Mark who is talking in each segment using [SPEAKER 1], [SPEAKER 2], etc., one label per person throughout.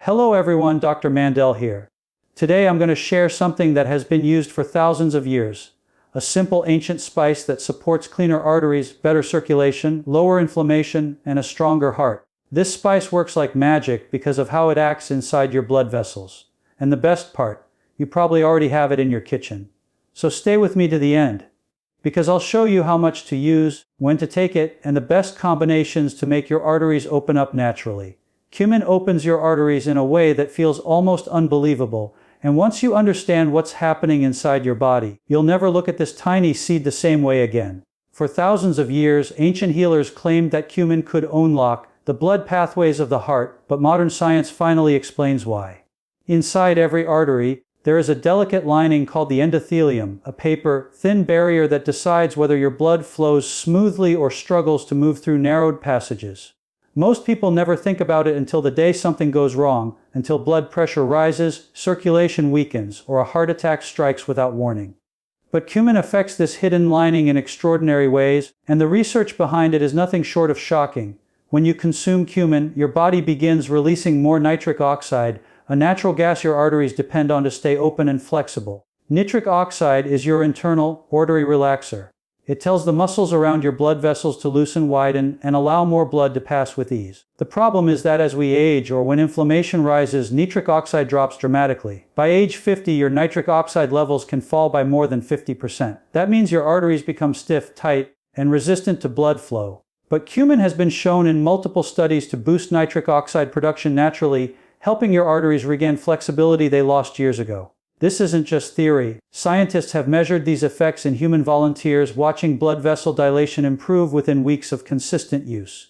[SPEAKER 1] Hello everyone, Dr. Mandell here. Today I'm going to share something that has been used for thousands of years. A simple ancient spice that supports cleaner arteries, better circulation, lower inflammation, and a stronger heart. This spice works like magic because of how it acts inside your blood vessels. And the best part, you probably already have it in your kitchen. So stay with me to the end, because I'll show you how much to use, when to take it, and the best combinations to make your arteries open up naturally. Cumin opens your arteries in a way that feels almost unbelievable, and once you understand what's happening inside your body, you'll never look at this tiny seed the same way again. For thousands of years, ancient healers claimed that cumin could unlock the blood pathways of the heart, but modern science finally explains why. Inside every artery, there is a delicate lining called the endothelium, a paper, thin barrier that decides whether your blood flows smoothly or struggles to move through narrowed passages. Most people never think about it until the day something goes wrong, until blood pressure rises, circulation weakens, or a heart attack strikes without warning. But cumin affects this hidden lining in extraordinary ways, and the research behind it is nothing short of shocking. When you consume cumin, your body begins releasing more nitric oxide, a natural gas your arteries depend on to stay open and flexible. Nitric oxide is your internal artery relaxer. It tells the muscles around your blood vessels to loosen, widen, and allow more blood to pass with ease. The problem is that as we age or when inflammation rises, nitric oxide drops dramatically. By age 50, your nitric oxide levels can fall by more than 50%. That means your arteries become stiff, tight, and resistant to blood flow. But cumin has been shown in multiple studies to boost nitric oxide production naturally, helping your arteries regain flexibility they lost years ago. This isn't just theory. Scientists have measured these effects in human volunteers, watching blood vessel dilation improve within weeks of consistent use.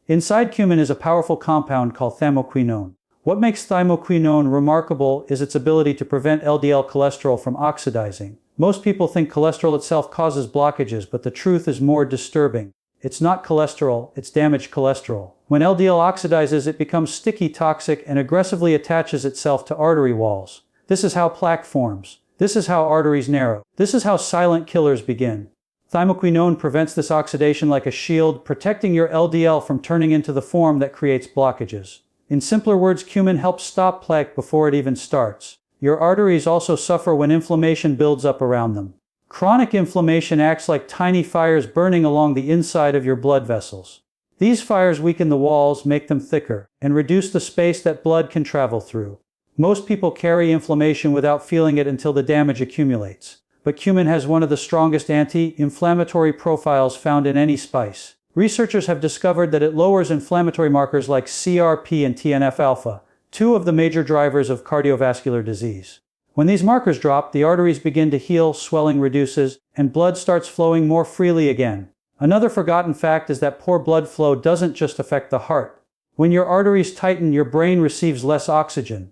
[SPEAKER 1] Inside cumin is a powerful compound called thymoquinone. What makes thymoquinone remarkable is its ability to prevent LDL cholesterol from oxidizing. Most people think cholesterol itself causes blockages, but the truth is more disturbing. It's not cholesterol, it's damaged cholesterol. When LDL oxidizes, it becomes sticky, toxic, and aggressively attaches itself to artery walls. This is how plaque forms. This is how arteries narrow. This is how silent killers begin. Thymoquinone prevents this oxidation like a shield, protecting your LDL from turning into the form that creates blockages. In simpler words, cumin helps stop plaque before it even starts. Your arteries also suffer when inflammation builds up around them. Chronic inflammation acts like tiny fires burning along the inside of your blood vessels. These fires weaken the walls, make them thicker, and reduce the space that blood can travel through. Most people carry inflammation without feeling it until the damage accumulates. But cumin has one of the strongest anti-inflammatory profiles found in any spice. Researchers have discovered that it lowers inflammatory markers like CRP and TNF-alpha, two of the major drivers of cardiovascular disease. When these markers drop, the arteries begin to heal, swelling reduces, and blood starts flowing more freely again. Another forgotten fact is that poor blood flow doesn't just affect the heart. When your arteries tighten, your brain receives less oxygen.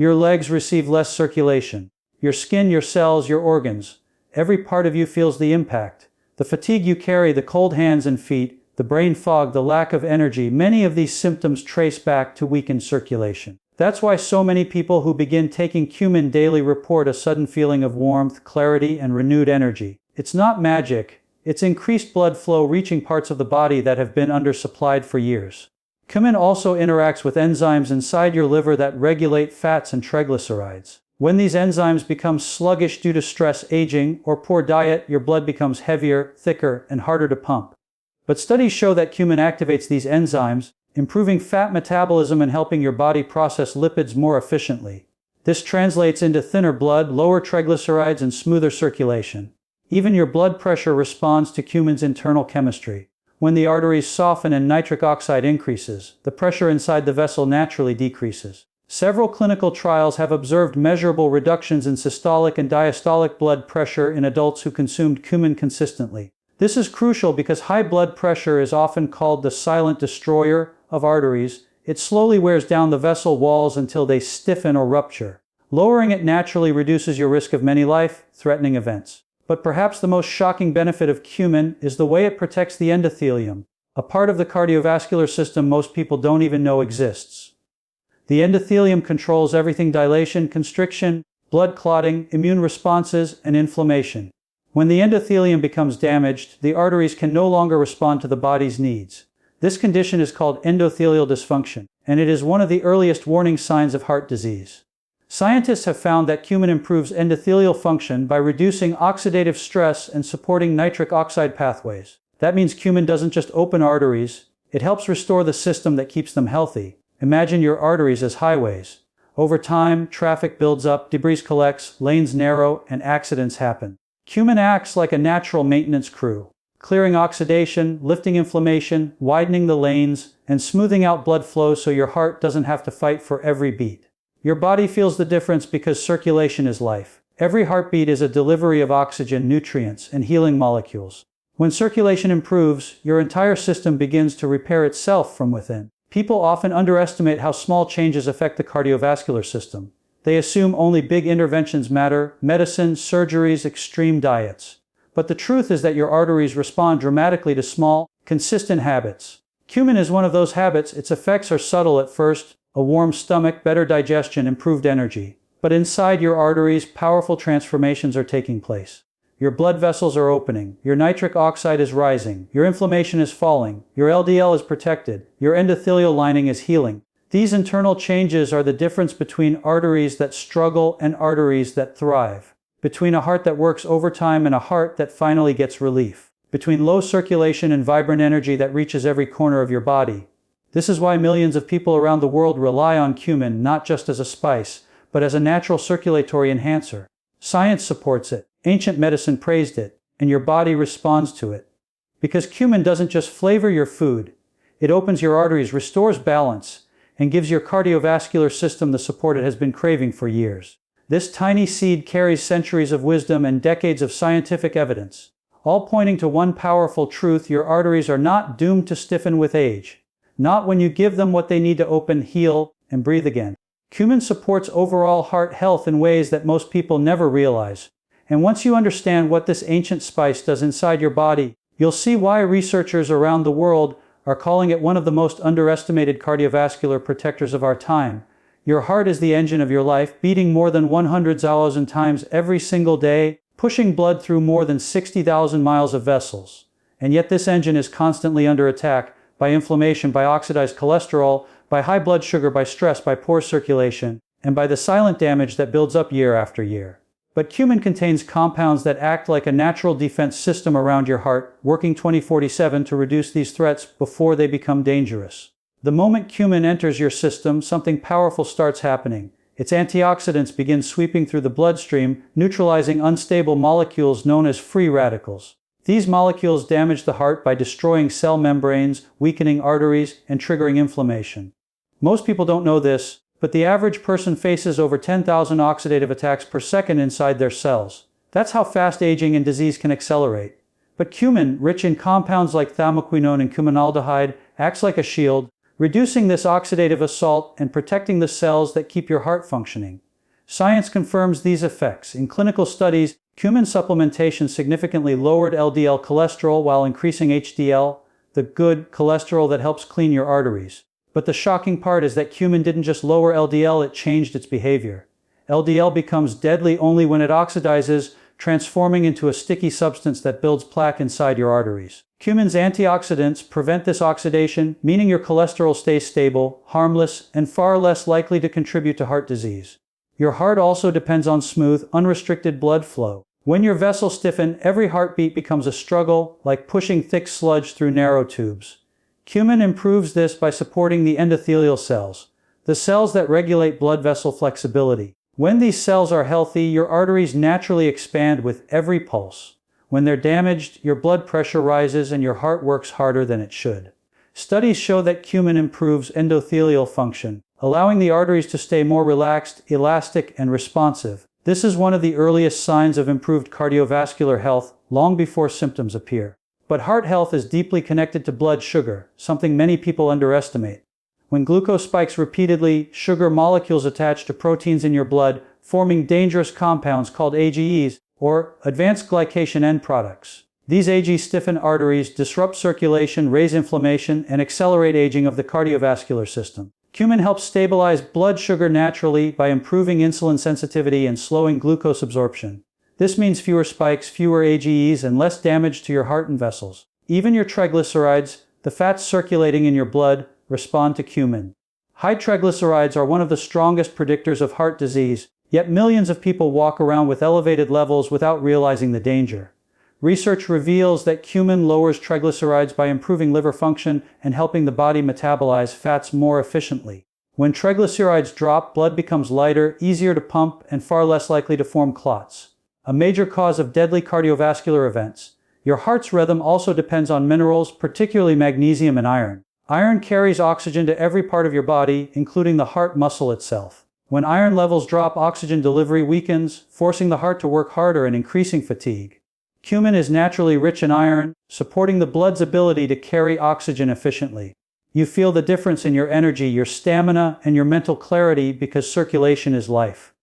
[SPEAKER 1] Your legs receive less circulation. Your skin, your cells, your organs. Every part of you feels the impact. The fatigue you carry, the cold hands and feet, the brain fog, the lack of energy, many of these symptoms trace back to weakened circulation. That's why so many people who begin taking cumin daily report a sudden feeling of warmth, clarity, and renewed energy. It's not magic. It's increased blood flow reaching parts of the body that have been undersupplied for years. Cumin also interacts with enzymes inside your liver that regulate fats and triglycerides. When these enzymes become sluggish due to stress, aging, or poor diet, your blood becomes heavier, thicker, and harder to pump. But studies show that cumin activates these enzymes, improving fat metabolism and helping your body process lipids more efficiently. This translates into thinner blood, lower triglycerides, and smoother circulation. Even your blood pressure responds to cumin's internal chemistry. When the arteries soften and nitric oxide increases, the pressure inside the vessel naturally decreases. Several clinical trials have observed measurable reductions in systolic and diastolic blood pressure in adults who consumed cumin consistently. This is crucial because high blood pressure is often called the silent destroyer of arteries. It slowly wears down the vessel walls until they stiffen or rupture. Lowering it naturally reduces your risk of many life-threatening events. But perhaps the most shocking benefit of cumin is the way it protects the endothelium, a part of the cardiovascular system most people don't even know exists. The endothelium controls everything: dilation, constriction, blood clotting, immune responses, and inflammation. When the endothelium becomes damaged, the arteries can no longer respond to the body's needs. This condition is called endothelial dysfunction, and it is one of the earliest warning signs of heart disease. Scientists have found that cumin improves endothelial function by reducing oxidative stress and supporting nitric oxide pathways. That means cumin doesn't just open arteries, it helps restore the system that keeps them healthy. Imagine your arteries as highways. Over time, traffic builds up, debris collects, lanes narrow, and accidents happen. Cumin acts like a natural maintenance crew, clearing oxidation, lifting inflammation, widening the lanes, and smoothing out blood flow so your heart doesn't have to fight for every beat. Your body feels the difference because circulation is life. Every heartbeat is a delivery of oxygen, nutrients, and healing molecules. When circulation improves, your entire system begins to repair itself from within. People often underestimate how small changes affect the cardiovascular system. They assume only big interventions matter: medicine, surgeries, extreme diets. But the truth is that your arteries respond dramatically to small, consistent habits. Cumin is one of those habits. Its effects are subtle at first: a warm stomach, better digestion, improved energy. But inside your arteries, powerful transformations are taking place. Your blood vessels are opening, your nitric oxide is rising, your inflammation is falling, your LDL is protected, your endothelial lining is healing. These internal changes are the difference between arteries that struggle and arteries that thrive. Between a heart that works overtime and a heart that finally gets relief. Between low circulation and vibrant energy that reaches every corner of your body. This is why millions of people around the world rely on cumin not just as a spice, but as a natural circulatory enhancer. Science supports it, ancient medicine praised it, and your body responds to it. Because cumin doesn't just flavor your food, it opens your arteries, restores balance, and gives your cardiovascular system the support it has been craving for years. This tiny seed carries centuries of wisdom and decades of scientific evidence, all pointing to one powerful truth: your arteries are not doomed to stiffen with age. Not when you give them what they need to open, heal, and breathe again. Cumin supports overall heart health in ways that most people never realize. And once you understand what this ancient spice does inside your body, you'll see why researchers around the world are calling it one of the most underestimated cardiovascular protectors of our time. Your heart is the engine of your life, beating more than 100,000 times every single day, pushing blood through more than 60,000 miles of vessels. And yet this engine is constantly under attack by inflammation, by oxidized cholesterol, by high blood sugar, by stress, by poor circulation, and by the silent damage that builds up year after year. But cumin contains compounds that act like a natural defense system around your heart, working 24/7 to reduce these threats before they become dangerous. The moment cumin enters your system, something powerful starts happening. Its antioxidants begin sweeping through the bloodstream, neutralizing unstable molecules known as free radicals. These molecules damage the heart by destroying cell membranes, weakening arteries, and triggering inflammation. Most people don't know this, but the average person faces over 10,000 oxidative attacks per second inside their cells. That's how fast aging and disease can accelerate. But cumin, rich in compounds like thymoquinone and cuminaldehyde, acts like a shield, reducing this oxidative assault and protecting the cells that keep your heart functioning. Science confirms these effects. In clinical studies, cumin supplementation significantly lowered LDL cholesterol while increasing HDL, the good cholesterol that helps clean your arteries. But the shocking part is that cumin didn't just lower LDL, it changed its behavior. LDL becomes deadly only when it oxidizes, transforming into a sticky substance that builds plaque inside your arteries. Cumin's antioxidants prevent this oxidation, meaning your cholesterol stays stable, harmless, and far less likely to contribute to heart disease. Your heart also depends on smooth, unrestricted blood flow. When your vessels stiffen, every heartbeat becomes a struggle, like pushing thick sludge through narrow tubes. Cumin improves this by supporting the endothelial cells, the cells that regulate blood vessel flexibility. When these cells are healthy, your arteries naturally expand with every pulse. When they're damaged, your blood pressure rises and your heart works harder than it should. Studies show that cumin improves endothelial function, allowing the arteries to stay more relaxed, elastic, and responsive. This is one of the earliest signs of improved cardiovascular health, long before symptoms appear. But heart health is deeply connected to blood sugar, something many people underestimate. When glucose spikes repeatedly, sugar molecules attach to proteins in your blood, forming dangerous compounds called AGEs, or advanced glycation end products. These AGEs stiffen arteries, disrupt circulation, raise inflammation, and accelerate aging of the cardiovascular system. Cumin helps stabilize blood sugar naturally by improving insulin sensitivity and slowing glucose absorption. This means fewer spikes, fewer AGEs, and less damage to your heart and vessels. Even your triglycerides, the fats circulating in your blood, respond to cumin. High triglycerides are one of the strongest predictors of heart disease, yet millions of people walk around with elevated levels without realizing the danger. Research reveals that cumin lowers triglycerides by improving liver function and helping the body metabolize fats more efficiently. When triglycerides drop, blood becomes lighter, easier to pump, and far less likely to form clots, a major cause of deadly cardiovascular events. Your heart's rhythm also depends on minerals, particularly magnesium and iron. Iron carries oxygen to every part of your body, including the heart muscle itself. When iron levels drop, oxygen delivery weakens, forcing the heart to work harder and increasing fatigue. Cumin is naturally rich in iron, supporting the blood's ability to carry oxygen efficiently. You feel the difference in your energy, your stamina, and your mental clarity because circulation is life.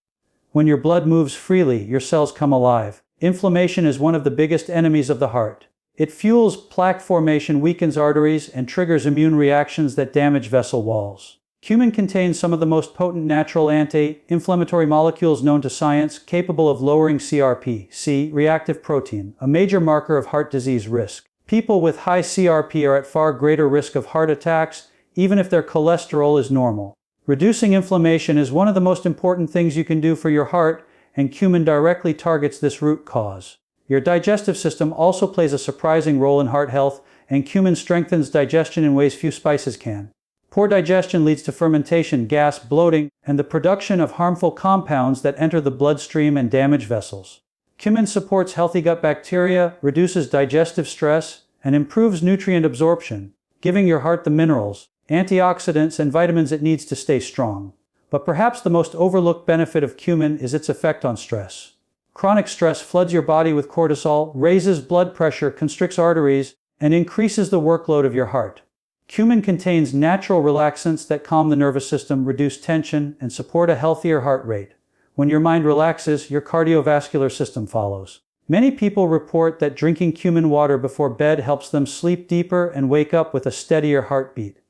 [SPEAKER 1] When your blood moves freely, your cells come alive. Inflammation is one of the biggest enemies of the heart. It fuels plaque formation, weakens arteries, and triggers immune reactions that damage vessel walls. Cumin contains some of the most potent natural anti-inflammatory molecules known to science, capable of lowering CRP, reactive protein, a major marker of heart disease risk. People with high CRP are at far greater risk of heart attacks, even if their cholesterol is normal. Reducing inflammation is one of the most important things you can do for your heart, and cumin directly targets this root cause. Your digestive system also plays a surprising role in heart health, and cumin strengthens digestion in ways few spices can. Poor digestion leads to fermentation, gas, bloating, and the production of harmful compounds that enter the bloodstream and damage vessels. Cumin supports healthy gut bacteria, reduces digestive stress, and improves nutrient absorption, giving your heart the minerals, antioxidants, and vitamins it needs to stay strong. But perhaps the most overlooked benefit of cumin is its effect on stress. Chronic stress floods your body with cortisol, raises blood pressure, constricts arteries, and increases the workload of your heart. Cumin contains natural relaxants that calm the nervous system, reduce tension, and support a healthier heart rate. When your mind relaxes, your cardiovascular system follows. Many people report that drinking cumin water before bed helps them sleep deeper and wake up with a steadier heartbeat.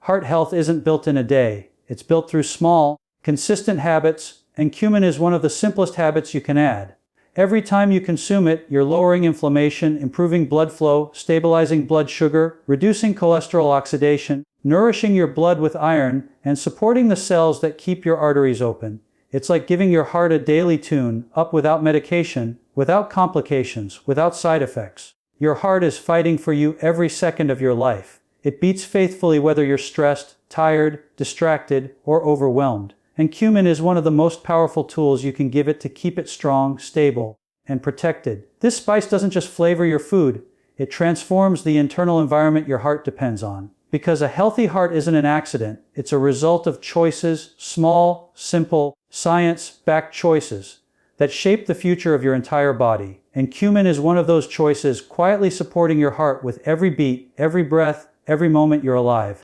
[SPEAKER 1] Heart health isn't built in a day. It's built through small, consistent habits, and cumin is one of the simplest habits you can add. Every time you consume it, you're lowering inflammation, improving blood flow, stabilizing blood sugar, reducing cholesterol oxidation, nourishing your blood with iron, and supporting the cells that keep your arteries open. It's like giving your heart a daily tune, up without medication, without complications, without side effects. Your heart is fighting for you every second of your life. It beats faithfully whether you're stressed, tired, distracted, or overwhelmed. And cumin is one of the most powerful tools you can give it to keep it strong, stable, and protected. This spice doesn't just flavor your food, it transforms the internal environment your heart depends on. Because a healthy heart isn't an accident, it's a result of choices, small, simple, science-backed choices that shape the future of your entire body. And cumin is one of those choices, quietly supporting your heart with every beat, every breath, every moment you're alive.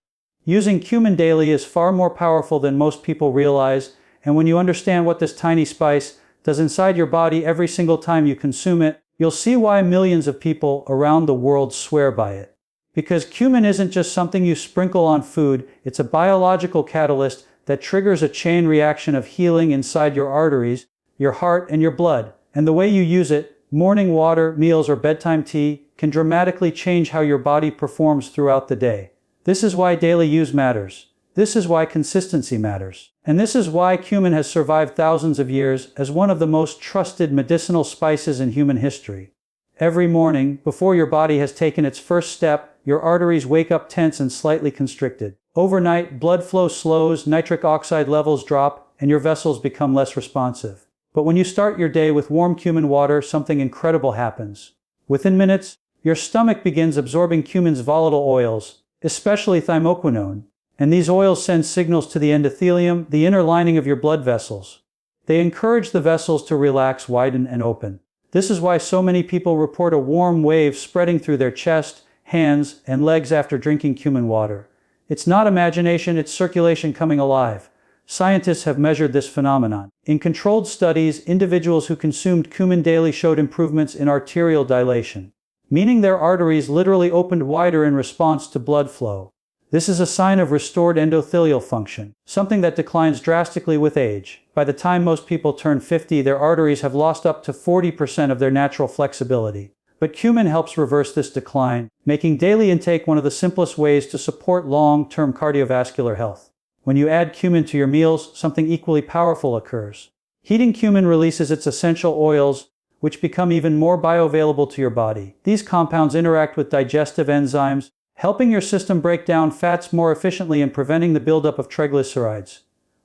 [SPEAKER 1] Using cumin daily is far more powerful than most people realize, and when you understand what this tiny spice does inside your body every single time you consume it, you'll see why millions of people around the world swear by it. Because cumin isn't just something you sprinkle on food, it's a biological catalyst that triggers a chain reaction of healing inside your arteries, your heart, and your blood. And the way you use it, morning water, meals, or bedtime tea, can dramatically change how your body performs throughout the day. This is why daily use matters. This is why consistency matters. And this is why cumin has survived thousands of years as one of the most trusted medicinal spices in human history. Every morning, before your body has taken its first step, your arteries wake up tense and slightly constricted. Overnight, blood flow slows, nitric oxide levels drop, and your vessels become less responsive. But when you start your day with warm cumin water, something incredible happens. Within minutes, your stomach begins absorbing cumin's volatile oils, especially thymoquinone, and these oils send signals to the endothelium, the inner lining of your blood vessels. They encourage the vessels to relax, widen, and open. This is why so many people report a warm wave spreading through their chest, hands, and legs after drinking cumin water. It's not imagination, it's circulation coming alive. Scientists have measured this phenomenon. In controlled studies, individuals who consumed cumin daily showed improvements in arterial dilation, meaning their arteries literally opened wider in response to blood flow. This is a sign of restored endothelial function, something that declines drastically with age. By the time most people turn 50, their arteries have lost up to 40% of their natural flexibility. But cumin helps reverse this decline, making daily intake one of the simplest ways to support long-term cardiovascular health. When you add cumin to your meals, something equally powerful occurs. Heating cumin releases its essential oils, which become even more bioavailable to your body. These compounds interact with digestive enzymes, helping your system break down fats more efficiently and preventing the buildup of triglycerides,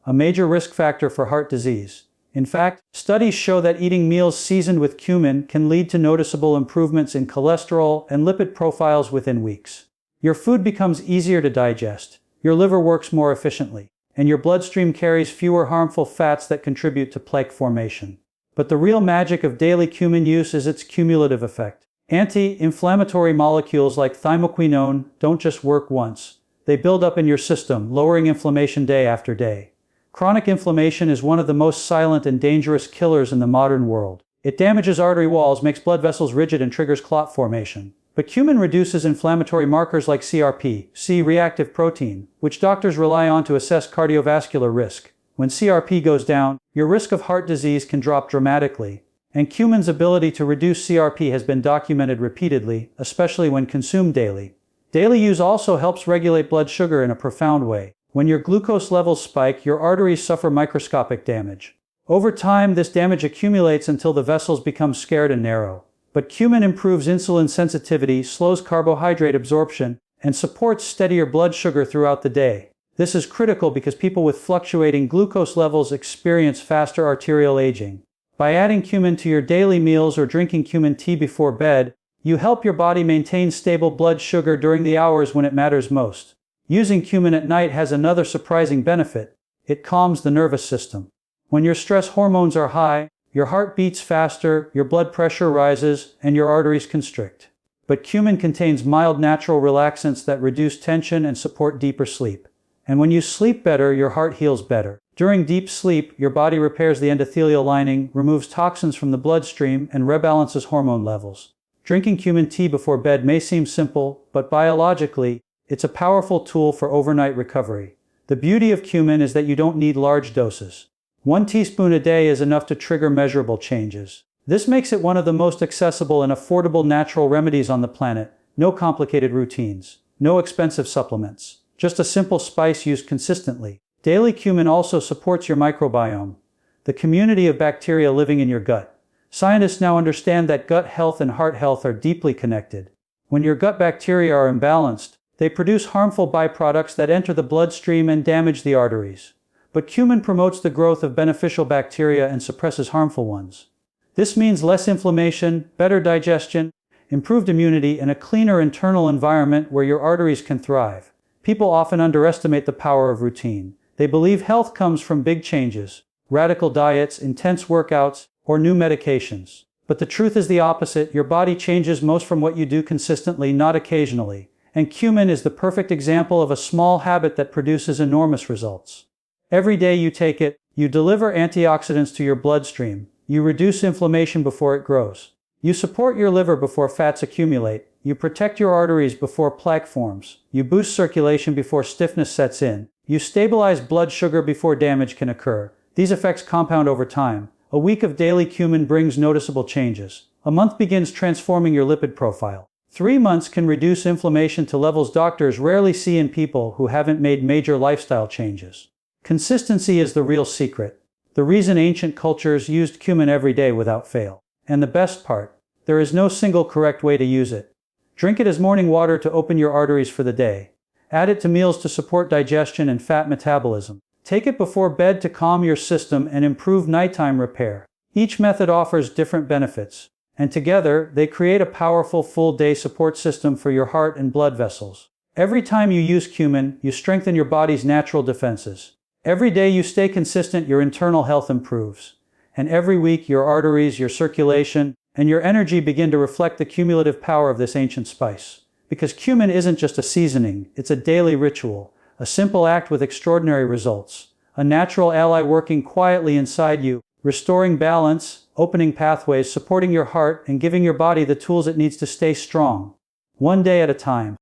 [SPEAKER 1] a major risk factor for heart disease. In fact, studies show that eating meals seasoned with cumin can lead to noticeable improvements in cholesterol and lipid profiles within weeks. Your food becomes easier to digest, your liver works more efficiently, and your bloodstream carries fewer harmful fats that contribute to plaque formation. But the real magic of daily cumin use is its cumulative effect. Anti-inflammatory molecules like thymoquinone don't just work once. They build up in your system, lowering inflammation day after day. Chronic inflammation is one of the most silent and dangerous killers in the modern world. It damages artery walls, makes blood vessels rigid, and triggers clot formation. But cumin reduces inflammatory markers like CRP, C-reactive protein, which doctors rely on to assess cardiovascular risk. When CRP goes down, your risk of heart disease can drop dramatically. And cumin's ability to reduce CRP has been documented repeatedly, especially when consumed daily. Daily use also helps regulate blood sugar in a profound way. When your glucose levels spike, your arteries suffer microscopic damage. Over time, this damage accumulates until the vessels become scarred and narrow. But cumin improves insulin sensitivity, slows carbohydrate absorption, and supports steadier blood sugar throughout the day. This is critical because people with fluctuating glucose levels experience faster arterial aging. By adding cumin to your daily meals or drinking cumin tea before bed, you help your body maintain stable blood sugar during the hours when it matters most. Using cumin at night has another surprising benefit. It calms the nervous system. When your stress hormones are high, your heart beats faster, your blood pressure rises, and your arteries constrict. But cumin contains mild natural relaxants that reduce tension and support deeper sleep. And when you sleep better, your heart heals better. During deep sleep, your body repairs the endothelial lining, removes toxins from the bloodstream, and rebalances hormone levels. Drinking cumin tea before bed may seem simple, but biologically, it's a powerful tool for overnight recovery. The beauty of cumin is that you don't need large doses. 1 teaspoon a day is enough to trigger measurable changes. This makes it one of the most accessible and affordable natural remedies on the planet. No complicated routines, no expensive supplements, just a simple spice used consistently. Daily cumin also supports your microbiome, the community of bacteria living in your gut. Scientists now understand that gut health and heart health are deeply connected. When your gut bacteria are imbalanced, they produce harmful byproducts that enter the bloodstream and damage the arteries. But cumin promotes the growth of beneficial bacteria and suppresses harmful ones. This means less inflammation, better digestion, improved immunity, and a cleaner internal environment where your arteries can thrive. People often underestimate the power of routine. They believe health comes from big changes, radical diets, intense workouts, or new medications. But the truth is the opposite. Your body changes most from what you do consistently, not occasionally. And cumin is the perfect example of a small habit that produces enormous results. Every day you take it, you deliver antioxidants to your bloodstream. You reduce inflammation before it grows. You support your liver before fats accumulate. You protect your arteries before plaque forms. You boost circulation before stiffness sets in. You stabilize blood sugar before damage can occur. These effects compound over time. A week of daily cumin brings noticeable changes. A month begins transforming your lipid profile. 3 months can reduce inflammation to levels doctors rarely see in people who haven't made major lifestyle changes. Consistency is the real secret. The reason ancient cultures used cumin every day without fail. And the best part, there is no single correct way to use it. Drink it as morning water to open your arteries for the day. Add it to meals to support digestion and fat metabolism. Take it before bed to calm your system and improve nighttime repair. Each method offers different benefits, and together they create a powerful full-day support system for your heart and blood vessels. Every time you use cumin, you strengthen your body's natural defenses. Every day you stay consistent, your internal health improves. And every week your arteries, your circulation, and your energy begin to reflect the cumulative power of this ancient spice. Because cumin isn't just a seasoning, it's a daily ritual, a simple act with extraordinary results. A natural ally working quietly inside you, restoring balance, opening pathways, supporting your heart, and giving your body the tools it needs to stay strong. One day at a time.